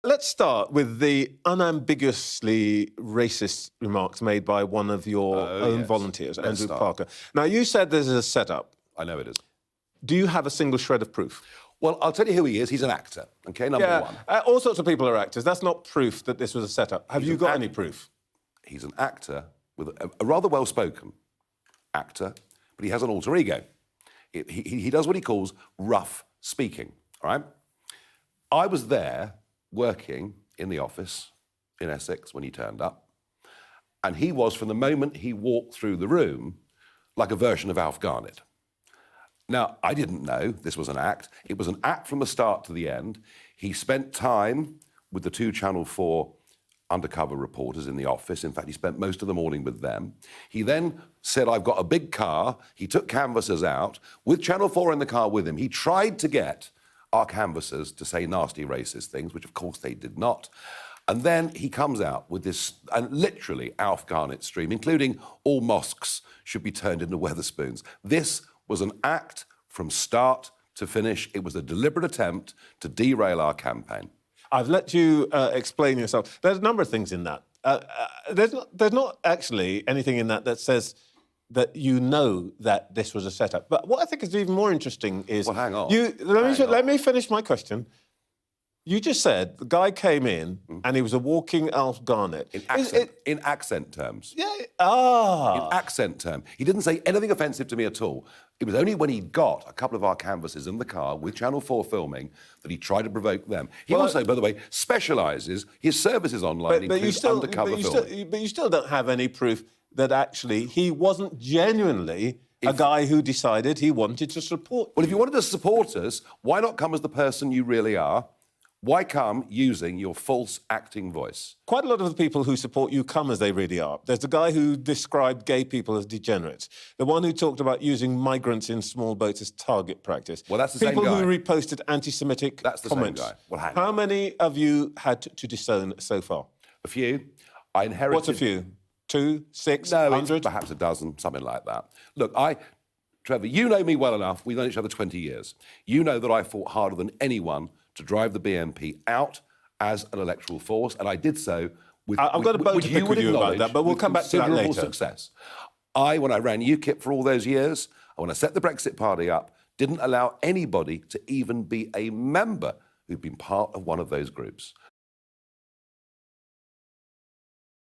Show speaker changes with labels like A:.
A: Let's start with the unambiguously racist remarks made by one of your
B: Oh,
A: own
B: yes.
A: volunteers,
B: Let's
A: Andrew
B: start.
A: Parker. Now, you said this is a setup.
B: I know it is.
A: Do you have a single shred of proof?
B: Well, I'll tell you who he is. He's an actor, OK, number one.
A: All sorts of people are actors. That's not proof that this was a setup. Have you got any proof?
B: He's an actor with a rather well-spoken actor, but he has an alter ego. He does what he calls rough speaking, all right? I was there working in the office in Essex when he turned up, and he was, from the moment he walked through the room, like a version of Alf Garnett. Now, I didn't know this was an act. It was an act from the start to the end. He spent time with the two Channel 4 undercover reporters in the office. In fact, he spent most of the morning with them. He then said, I've got a big car. He took canvassers out with Channel 4 in the car with him. He tried to get our canvassers to say nasty racist things, which of course they did not. And then he comes out with this, and literally Alf Garnett stream, including all mosques should be turned into Weatherspoons. This was an act from start to finish. It was a deliberate attempt to derail our campaign.
A: I've let you explain yourself. There's a number of things in that. There's not actually anything in that that says that you know that this was a setup. But what I think is even more interesting is...
B: Well, hang on.
A: Let me finish my question. You just said the guy came in and he was a walking Alf Garnett.
B: In accent terms.
A: Yeah.
B: In accent terms. He didn't say anything offensive to me at all. It was only when he got a couple of our canvassers in the car with Channel 4 filming that he tried to provoke them. He also, by the way, specialises, his services online include undercover filming.
A: But you still don't have any proof that actually he wasn't genuinely a guy who decided he wanted to support you.
B: Well, if you wanted to support us, why not come as the person you really are? Why come using your false acting voice?
A: Quite a lot of the people who support you come as they really are. There's the guy who described gay people as degenerates. The one who talked about using migrants in small boats as target practice.
B: Well, that's the same guy.
A: People who reposted anti-Semitic comments.
B: That's the same guy. Well, hang on.
A: How many of you had to disown so far?
B: A few. I inherited...
A: What's a few? 2, 6,
B: No,
A: 100?
B: perhaps a dozen, something like that. Look, Trevor, you know me well enough. We've known each other 20 years. You know that I fought harder than anyone to drive the BNP out as an electoral force, and I did so with...
A: I've got a bone to pick with you about that, but we'll come back to that later.
B: Success. When I ran UKIP for all those years, and when I set the Brexit Party up, didn't allow anybody to even be a member who'd been part of one of those groups.